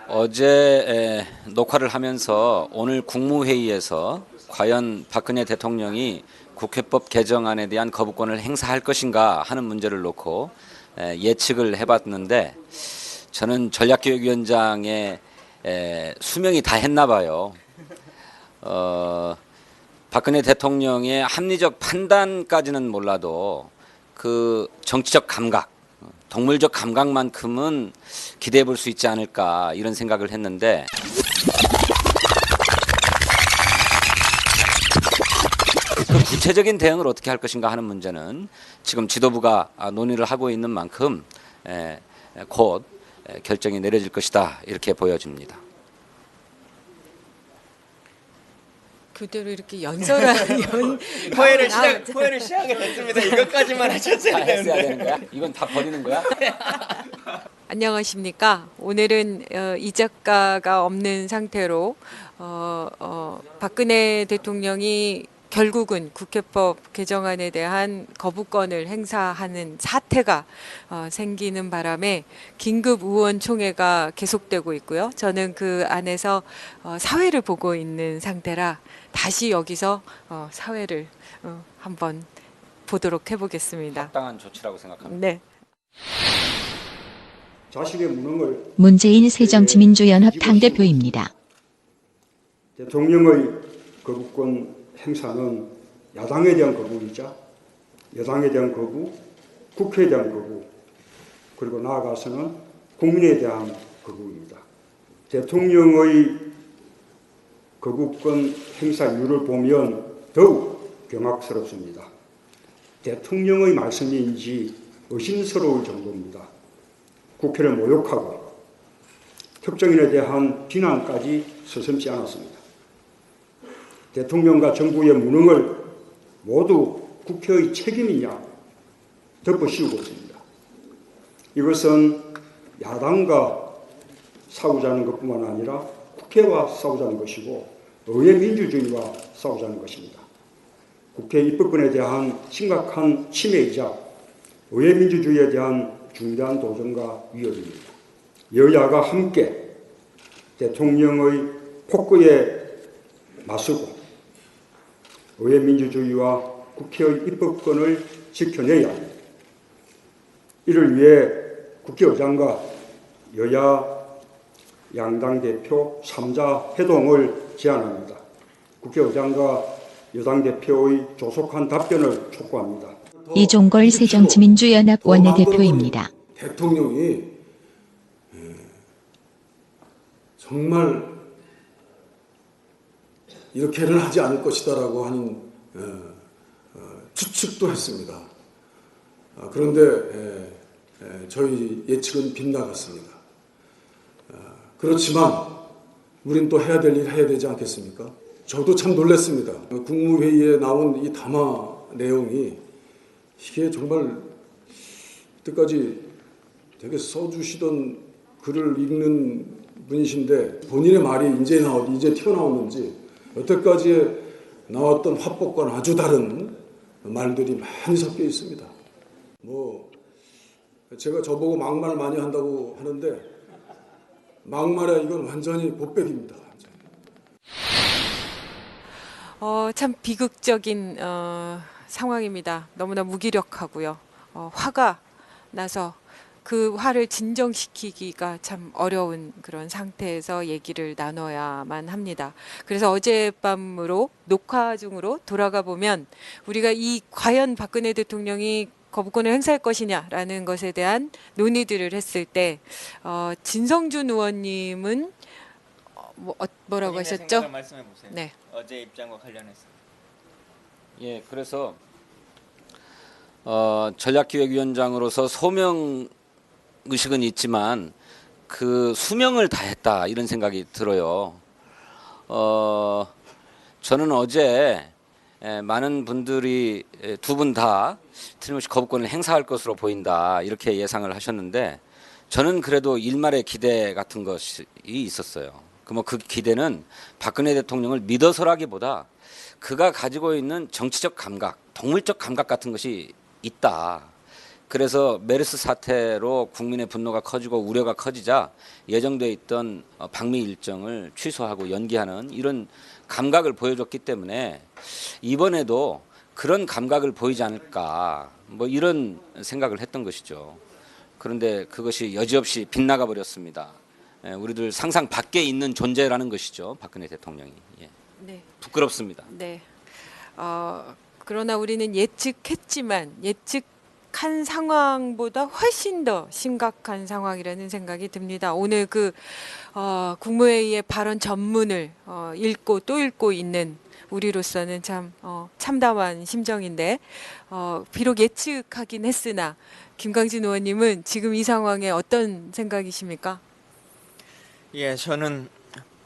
어제 녹화를 하면서 오늘 국무회의에서 과연 박근혜 대통령이 국회법 개정안에 대한 거부권을 행사할 것인가 하는 문제를 놓고 예측을 해봤는데 저는 전략기획위원장의 수명이 다 했나 봐요. 박근혜 대통령의 합리적 판단까지는 몰라도 그 정치적 감각, 동물적 감각만큼은 기대해 볼 수 있지 않을까 이런 생각을 했는데 그 구체적인 대응을 어떻게 할 것인가 하는 문제는 지금 지도부가 논의를 하고 있는 만큼 곧 결정이 내려질 것이다 이렇게 보여집니다. 그대로 이렇게 연설하는 후회를 시작을 했습니다. 이것까지만 하셨어야 했어야 되는 되는데. 거야? 이건 다 버리는 거야? 안녕하십니까. 오늘은 이 작가가 없는 상태로 박근혜 대통령이 결국은 국회법 개정안에 대한 거부권을 행사하는 사태가 생기는 바람에 긴급 의원총회가 계속되고 있고요. 저는 그 안에서 사회를 보고 있는 상태라 다시 여기서 사회를 한번 보도록 해보겠습니다. 합당한 조치라고 생각합니다. 네. 자신의 무능을 문재인 새정치민주연합 당대표입니다. 대통령의 거부권 행사는 야당에 대한 거부이자 여당에 대한 거부, 국회에 대한 거부, 그리고 나아가서는 국민에 대한 거부입니다. 대통령의 거부권 행사 이유를 보면 더욱 경악스럽습니다. 대통령의 말씀인지 의심스러울 정도입니다. 국회를 모욕하고 특정인에 대한 비난까지 서슴지 않았습니다. 대통령과 정부의 무능을 모두 국회의 책임이냐 덮어씌우고 있습니다. 이것은 야당과 싸우자는 것뿐만 아니라 국회와 싸우자는 것이고 의회 민주주의와 싸우자는 것입니다. 국회 입법권에 대한 심각한 침해이자 의회 민주주의에 대한 중대한 도전과 위협입니다. 여야가 함께 대통령의 폭거에 맞서고 의회 민주주의와 국회의 입법권을 지켜내야 합니다. 이를 위해 국회의장과 여야 양당 대표 3자 회동을 제안합니다. 국회의장과 여당 대표의 조속한 답변을 촉구합니다. 이종걸 새정치민주연합 원내대표입니다. 대통령이 정말 이렇게는 하지 않을 것이다라고 하는 추측도 했습니다. 그런데 저희 예측은 빗나갔습니다. 그렇지만 우린 또 해야 될 일 해야 되지 않겠습니까? 저도 참 놀랐습니다. 국무회의에 나온 이 담화 내용이 이게 정말 그때까지 되게 써주시던 글을 읽는 분이신데 본인의 말이 이제 튀어나오는지 여태까지 나왔던 화법과는 아주 다른 말들이 많이 섞여 있습니다. 제가 저보고 막말 많이 한다고 하는데 막말에 이건 완전히 곱백입니다. 참 비극적인 상황입니다. 너무나 무기력하고요. 화가 나서 그 화를 진정시키기가 참 어려운 그런 상태에서 얘기를 나눠야만 합니다. 그래서 어젯밤으로 녹화 중으로 돌아가 보면 우리가 과연 박근혜 대통령이 거부권을 행사할 것이냐라는 것에 대한 논의들을 했을 때 진성준 의원님은 뭐라고 하셨죠? 말씀해 보세요. 네. 어제 입장과 관련해서. 예, 그래서 전략기획위원장으로서 소명 의식은 있지만 그 수명을 다했다 이런 생각이 들어요. 저는 어제 많은 분들이 두 분 다 틀림없이 거부권을 행사할 것으로 보인다 이렇게 예상을 하셨는데 저는 그래도 일말의 기대 같은 것이 있었어요. 그 기대는 박근혜 대통령을 믿어서라기보다 그가 가지고 있는 정치적 감각, 동물적 감각 같은 것이 있다. 그래서 메르스 사태로 국민의 분노가 커지고 우려가 커지자 예정돼 있던 방미 일정을 취소하고 연기하는 이런 감각을 보여줬기 때문에 이번에도 그런 감각을 보이지 않을까 뭐 이런 생각을 했던 것이죠. 그런데 그것이 여지없이 빗나가 버렸습니다. 우리들 상상 밖에 있는 존재라는 것이죠. 박근혜 대통령이. 예. 네. 부끄럽습니다. 네. 그러나 우리는 예측했지만 예측한 상황보다 훨씬 더 심각한 상황이라는 생각이 듭니다. 오늘 국무회의의 발언 전문을 읽고 또 읽고 있는 우리로서는 참 참담한 심정인데 비록 예측하긴 했으나 김광진 의원님은 지금 이 상황에 어떤 생각이십니까? 예, 저는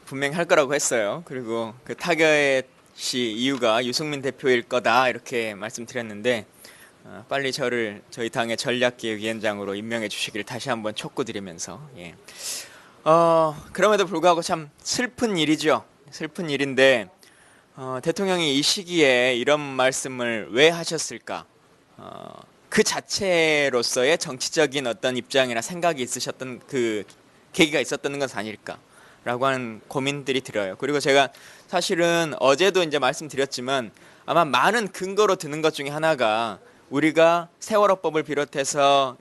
분명히 할 거라고 했어요. 그리고 그 타결의 이유가 유승민 대표일 거다 이렇게 말씀드렸는데 빨리 저희 당의 전략기획위원장으로 임명해 주시기를 다시 한번 촉구드리면서 예. 그럼에도 불구하고 참 슬픈 일이죠. 슬픈 일인데 대통령이 이 시기에 이런 말씀을 왜 하셨을까? 그 자체로서의 정치적인 어떤 입장이나 생각이 있으셨던 그 계기가 있었던 것은 아닐까라고 하는 고민들이 들어요. 그리고 제가 사실은 어제도 이제 말씀드렸지만 아마 많은 근거로 드는 것 중에 하나가 우리가 세월호법을 비롯해서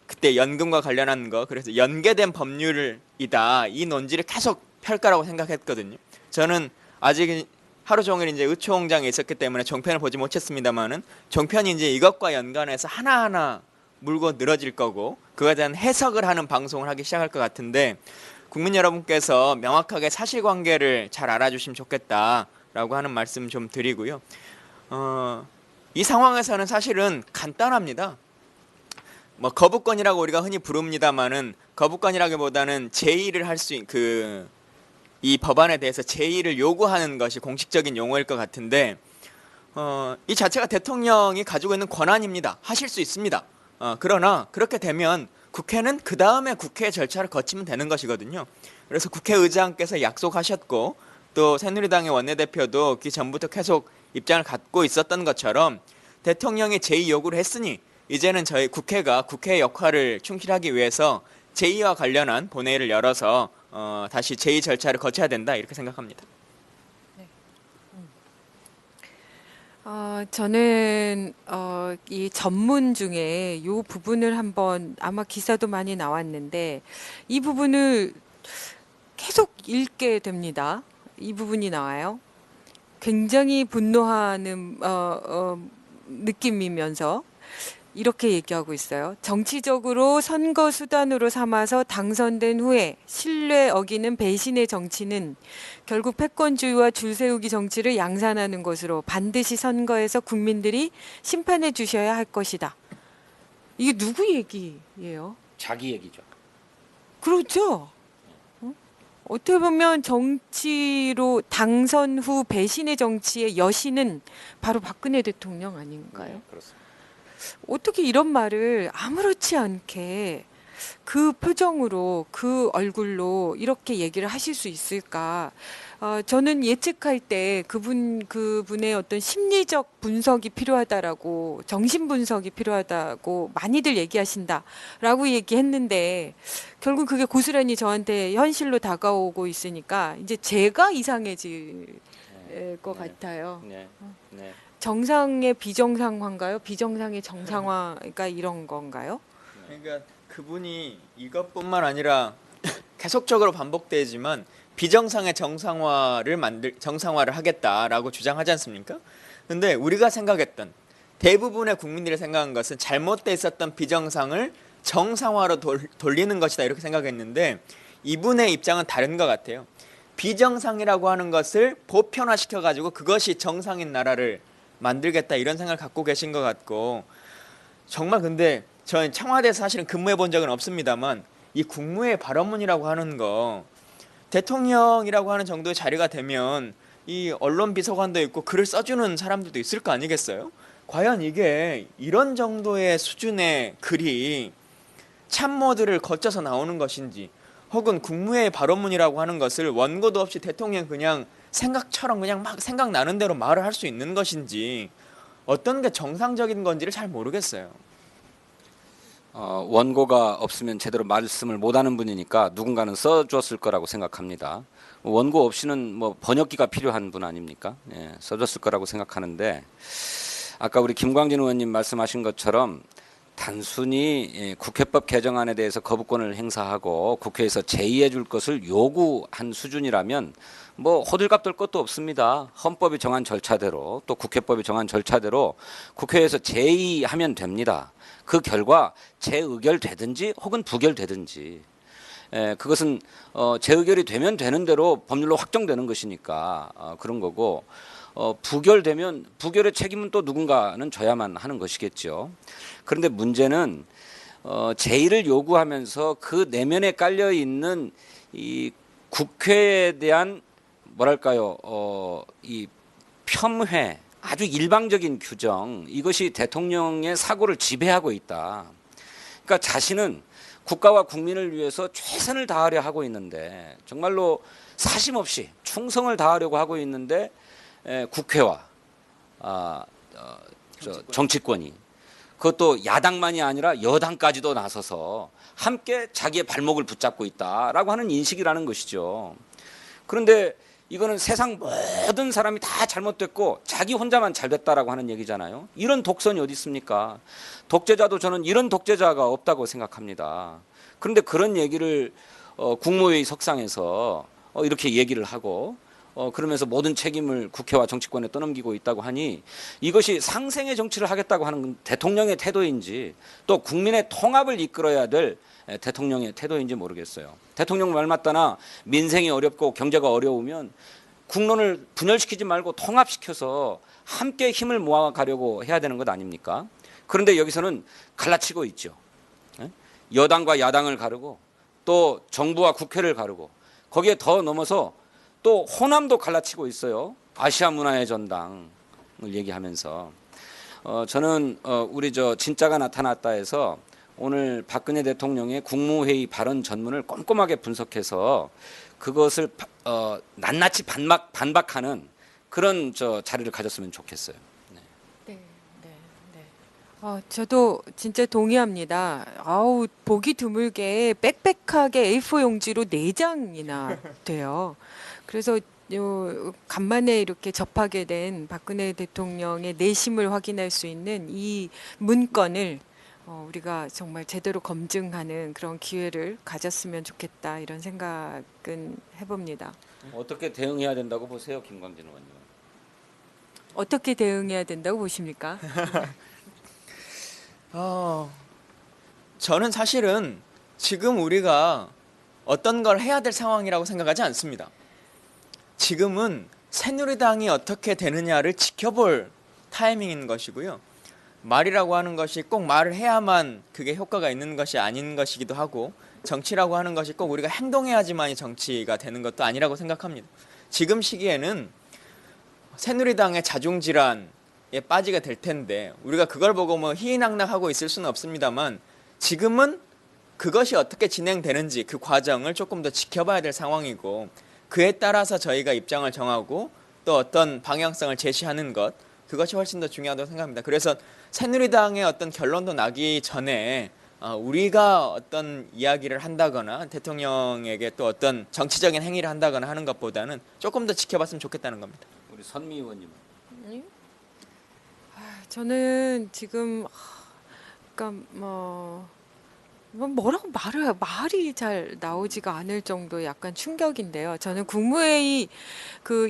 그때 연금과 관련한 거 그래서 연계된 법률이다 이 논지를 계속 펼 거라고 생각했거든요. 저는 아직 하루 종일 이제 의총장에 있었기 때문에 종편을 보지 못했습니다만은 종편이 이제 이것과 연관해서 하나하나 물고 늘어질 거고 그거에 대한 해석을 하는 방송을 하기 시작할 것 같은데 국민 여러분께서 명확하게 사실관계를 잘 알아주시면 좋겠다라고 하는 말씀 좀 드리고요. 이 상황에서는 사실은 간단합니다. 뭐 거부권이라고 우리가 흔히 부릅니다만은 거부권이라기보다는 제의를 할 수 이 법안에 대해서 제의를 요구하는 것이 공식적인 용어일 것 같은데 이 자체가 대통령이 가지고 있는 권한입니다. 하실 수 있습니다. 그러나 그렇게 되면 국회는 그 다음에 국회 절차를 거치면 되는 것이거든요. 그래서 국회의장께서 약속하셨고 또 새누리당의 원내대표도 그 전부터 계속 입장을 갖고 있었던 것처럼 대통령이 제의 요구를 했으니 이제는 저희 국회가 국회의 역할을 충실하기 위해서 제의와 관련한 본회의를 열어서 다시 제의 절차를 거쳐야 된다 이렇게 생각합니다. 저는 이 전문 중에 이 부분을 한번 아마 기사도 많이 나왔는데 이 부분을 계속 읽게 됩니다. 이 부분이 나와요. 굉장히 분노하는 느낌이면서 이렇게 얘기하고 있어요. 정치적으로 선거 수단으로 삼아서 당선된 후에 신뢰 어기는 배신의 정치는 결국 패권주의와 줄세우기 정치를 양산하는 것으로 반드시 선거에서 국민들이 심판해 주셔야 할 것이다. 이게 누구 얘기예요? 자기 얘기죠. 그렇죠. 어떻게 보면 정치로 당선 후 배신의 정치의 여신은 바로 박근혜 대통령 아닌가요? 네, 그렇습니다. 어떻게 이런 말을 아무렇지 않게 그 표정으로 그 얼굴로 이렇게 얘기를 하실 수 있을까? 저는 예측할 때 그분의 어떤 심리적 분석이 필요하다라고 정신 분석이 필요하다고 많이들 얘기하신다라고 얘기했는데 결국 그게 고스란히 저한테 현실로 다가오고 있으니까 이제 제가 이상해질 것 같아요. 네. 네. 정상의 비정상화인가요? 비정상의 정상화가 이런 건가요? 그러니까 그분이 이것뿐만 아니라 계속적으로 반복되지만 비정상의 정상화를 하겠다라고 주장하지 않습니까? 근데 우리가 생각했던 대부분의 국민들이 생각한 것은 잘못돼 있었던 비정상을 정상화로 돌리는 것이다 이렇게 생각했는데 이분의 입장은 다른 것 같아요. 비정상이라고 하는 것을 보편화시켜 가지고 그것이 정상인 나라를 만들겠다 이런 생각을 갖고 계신 것 같고 정말 근데 저는 청와대에서 사실은 근무해 본 적은 없습니다만 이 국무회의 발언문이라고 하는 거 대통령이라고 하는 정도의 자리가 되면 이 언론 비서관도 있고 글을 써주는 사람들도 있을 거 아니겠어요? 과연 이게 이런 정도의 수준의 글이 참모들을 거쳐서 나오는 것인지 혹은 국무회의 발언문이라고 하는 것을 원고도 없이 대통령 그냥 생각처럼 그냥 막 생각나는 대로 말을 할 수 있는 것인지 어떤 게 정상적인 건지를 잘 모르겠어요. 원고가 없으면 제대로 말씀을 못하는 분이니까 누군가는 써줬을 거라고 생각합니다. 원고 없이는 뭐 번역기가 필요한 분 아닙니까? 예, 써줬을 거라고 생각하는데 아까 우리 김광진 의원님 말씀하신 것처럼 단순히 국회법 개정안에 대해서 거부권을 행사하고 국회에서 제의해 줄 것을 요구한 수준이라면 뭐 호들갑 떨 것도 없습니다. 헌법이 정한 절차대로 또 국회법이 정한 절차대로 국회에서 제의하면 됩니다. 그 결과 재의결되든지 혹은 부결되든지 그것은 재의결이 되면 되는 대로 법률로 확정되는 것이니까 그런 거고 부결되면 부결의 책임은 또 누군가는 져야만 하는 것이겠죠. 그런데 문제는 제의를 요구하면서 그 내면에 깔려 있는 이 국회에 대한 뭐랄까요 이 폄훼 아주 일방적인 규정 이것이 대통령의 사고를 지배하고 있다. 그러니까 자신은 국가와 국민을 위해서 최선을 다하려 하고 있는데 정말로 사심없이 충성을 다하려고 하고 있는데 국회와 정치권이 그것도 야당만이 아니라 여당까지도 나서서 함께 자기의 발목을 붙잡고 있다라고 하는 인식이라는 것이죠. 그런데 이거는 세상 모든 사람이 다 잘못됐고 자기 혼자만 잘됐다라고 하는 얘기잖아요. 이런 독선이 어디 있습니까? 독재자도 저는 이런 독재자가 없다고 생각합니다. 그런데 그런 얘기를 국무회의 석상에서 이렇게 얘기를 하고 그러면서 모든 책임을 국회와 정치권에 떠넘기고 있다고 하니 이것이 상생의 정치를 하겠다고 하는 대통령의 태도인지 또 국민의 통합을 이끌어야 될 대통령의 태도인지 모르겠어요. 대통령 말 맞다나 민생이 어렵고 경제가 어려우면 국론을 분열시키지 말고 통합시켜서 함께 힘을 모아가려고 해야 되는 것 아닙니까? 그런데 여기서는 갈라치고 있죠. 여당과 야당을 가르고 또 정부와 국회를 가르고 거기에 더 넘어서 또 호남도 갈라치고 있어요. 아시아 문화의 전당을 얘기하면서 저는 우리 진짜가 나타났다 해서 오늘 박근혜 대통령의 국무회의 발언 전문을 꼼꼼하게 분석해서 그것을 낱낱이 반박하는 그런 자리를 가졌으면 좋겠어요. 저도 진짜 동의합니다. 아우 보기 드물게 빽빽하게 A4 용지로 4장이나 돼요. 그래서 간만에 이렇게 접하게 된 박근혜 대통령의 내심을 확인할 수 있는 이 문건을 우리가 정말 제대로 검증하는 그런 기회를 가졌으면 좋겠다 이런 생각은 해봅니다. 어떻게 대응해야 된다고 보세요, 김광진 의원님? 어떻게 대응해야 된다고 보십니까? 저는 사실은 지금 우리가 어떤 걸 해야 될 상황이라고 생각하지 않습니다. 지금은 새누리당이 어떻게 되느냐를 지켜볼 타이밍인 것이고요. 말이라고 하는 것이 꼭 말을 해야만 그게 효과가 있는 것이 아닌 것이기도 하고 정치라고 하는 것이 꼭 우리가 행동해야지만이 정치가 되는 것도 아니라고 생각합니다. 지금 시기에는 새누리당의 자중질환 빠지게 될 텐데 우리가 그걸 보고 뭐 희희낙낙하고 있을 수는 없습니다만 지금은 그것이 어떻게 진행되는지 그 과정을 조금 더 지켜봐야 될 상황이고 그에 따라서 저희가 입장을 정하고 또 어떤 방향성을 제시하는 것 그것이 훨씬 더 중요하다고 생각합니다. 그래서 새누리당의 어떤 결론도 나기 전에 우리가 어떤 이야기를 한다거나 대통령에게 또 어떤 정치적인 행위를 한다거나 하는 것보다는 조금 더 지켜봤으면 좋겠다는 겁니다. 우리 선미 의원님. 저는 지금 그러니까 뭐라고 말이 잘 나오지가 않을 정도 약간 충격인데요. 저는 국무회의 그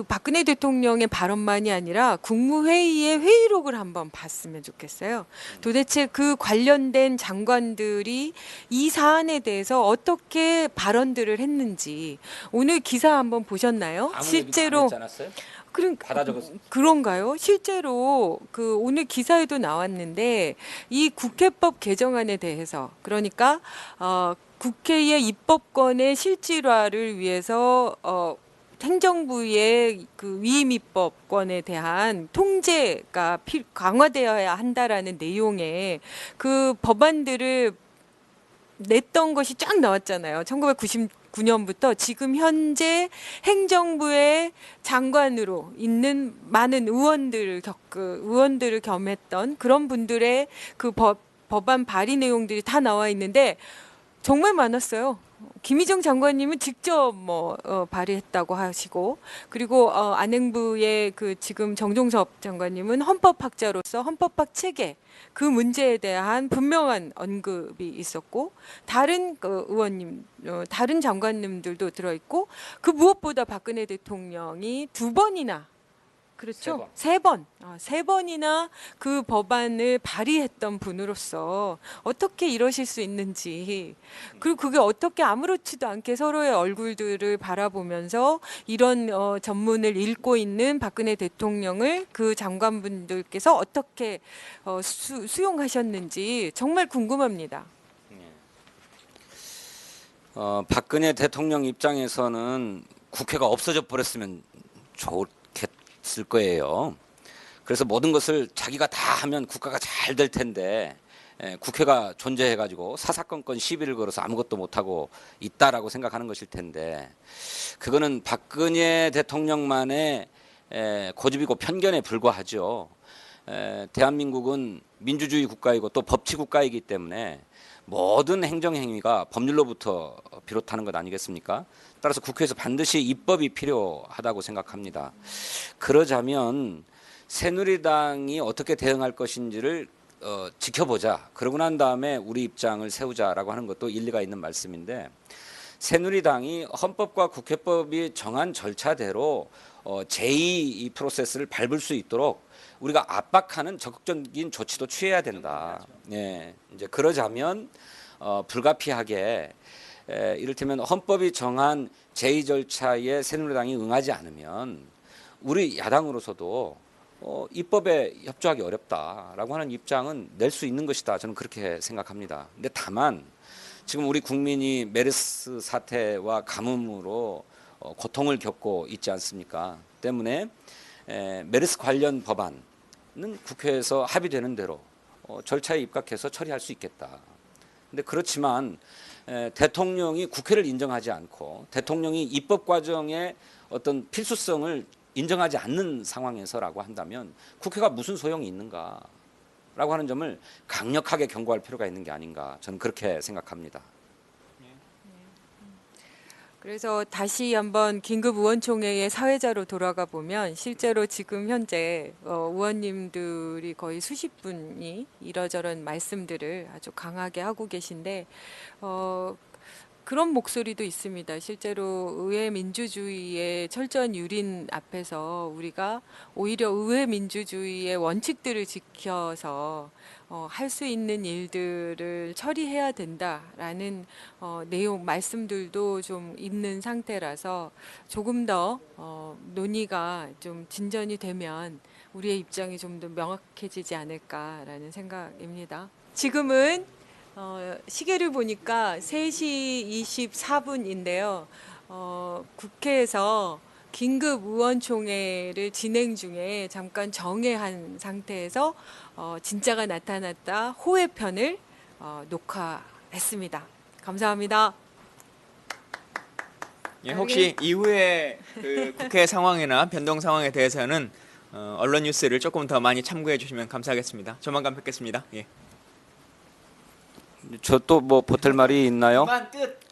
박근혜 대통령의 발언만이 아니라 국무회의의 회의록을 한번 봤으면 좋겠어요. 도대체 그 관련된 장관들이 이 사안에 대해서 어떻게 발언들을 했는지 오늘 기사 한번 보셨나요? 실제로 받아 적었어요. 그런가요? 실제로 그 오늘 기사에도 나왔는데 이 국회법 개정안에 대해서 그러니까 국회의 입법권의 실질화를 위해서 행정부의 그 위임 입법권에 대한 통제가 강화되어야 한다라는 내용의 그 법안들을 냈던 것이 쫙 나왔잖아요. 1999년부터 지금 현재 행정부의 장관으로 있는 많은 의원들을 겸했던 그런 분들의 그 법안 발의 내용들이 다 나와 있는데 정말 많았어요. 김희정 장관님은 직접 발의했다고 하시고, 그리고 안행부의 그 지금 정종섭 장관님은 헌법학자로서 헌법학 체계 그 문제에 대한 분명한 언급이 있었고, 다른 의원님, 다른 장관님들도 들어있고, 그 무엇보다 박근혜 대통령이 두 번이나, 그렇죠? 세 번이나 그 법안을 발의했던 분으로서 어떻게 이러실 수 있는지, 그리고 그게 어떻게 아무렇지도 않게 서로의 얼굴들을 바라보면서 이런 전문을 읽고 있는 박근혜 대통령을 그 장관분들께서 어떻게 수용하셨는지 정말 궁금합니다. 박근혜 대통령 입장에서는 국회가 없어져 버렸으면 좋겠을 거예요. 그래서 모든 것을 자기가 다 하면 국가가 잘 될 텐데, 국회가 존재해가지고 사사건건 시비를 걸어서 아무것도 못하고 있다라고 생각하는 것일 텐데, 그거는 박근혜 대통령만의 고집이고 편견에 불과하죠. 대한민국은 민주주의 국가이고 또 법치 국가이기 때문에 모든 행정행위가 법률로부터 비롯하는 것 아니겠습니까? 따라서 국회에서 반드시 입법이 필요하다고 생각합니다. 그러자면 새누리당이 어떻게 대응할 것인지를 지켜보자. 그러고 난 다음에 우리 입장을 세우자라고 하는 것도 일리가 있는 말씀인데, 새누리당이 헌법과 국회법이 정한 절차대로 제2 이 프로세스를 밟을 수 있도록 우리가 압박하는 적극적인 조치도 취해야 된다. 예, 이제 그러자면 불가피하게 이를테면 헌법이 정한 제2 절차에 새누리당이 응하지 않으면 우리 야당으로서도 입법에 협조하기 어렵다라고 하는 입장은 낼 수 있는 것이다. 저는 그렇게 생각합니다. 근데 다만 지금 우리 국민이 메르스 사태와 가뭄으로 고통을 겪고 있지 않습니까? 때문에 메르스 관련 법안은 국회에서 합의되는 대로 절차에 입각해서 처리할 수 있겠다. 근데 그렇지만 대통령이 국회를 인정하지 않고 대통령이 입법 과정의 어떤 필수성을 인정하지 않는 상황에서라고 한다면 국회가 무슨 소용이 있는가라고 하는 점을 강력하게 경고할 필요가 있는 게 아닌가, 저는 그렇게 생각합니다. 그래서 다시 한번 긴급 의원총회의 사회자로 돌아가 보면 실제로 지금 현재 의원님들이 거의 수십 분이 이러저런 말씀들을 아주 강하게 하고 계신데 그런 목소리도 있습니다. 실제로 의회 민주주의의 철저한 유린 앞에서 우리가 오히려 의회 민주주의의 원칙들을 지켜서 할 수 있는 일들을 처리해야 된다라는 내용 말씀들도 좀 있는 상태라서 조금 더 논의가 좀 진전이 되면 우리의 입장이 좀 더 명확해지지 않을까라는 생각입니다. 지금은 시계를 보니까 3시 24분인데요. 국회에서 긴급 의원총회를 진행 중에 잠깐 정회한 상태에서 진짜가 나타났다 호회편을 녹화했습니다. 감사합니다. 예, 혹시 이후에 그 국회 상황이나 변동 상황에 대해서는 언론 뉴스를 조금 더 많이 참고해 주시면 감사하겠습니다. 조만간 뵙겠습니다. 예. 저 또 뭐 보탤 말이 있나요? 그만 끝.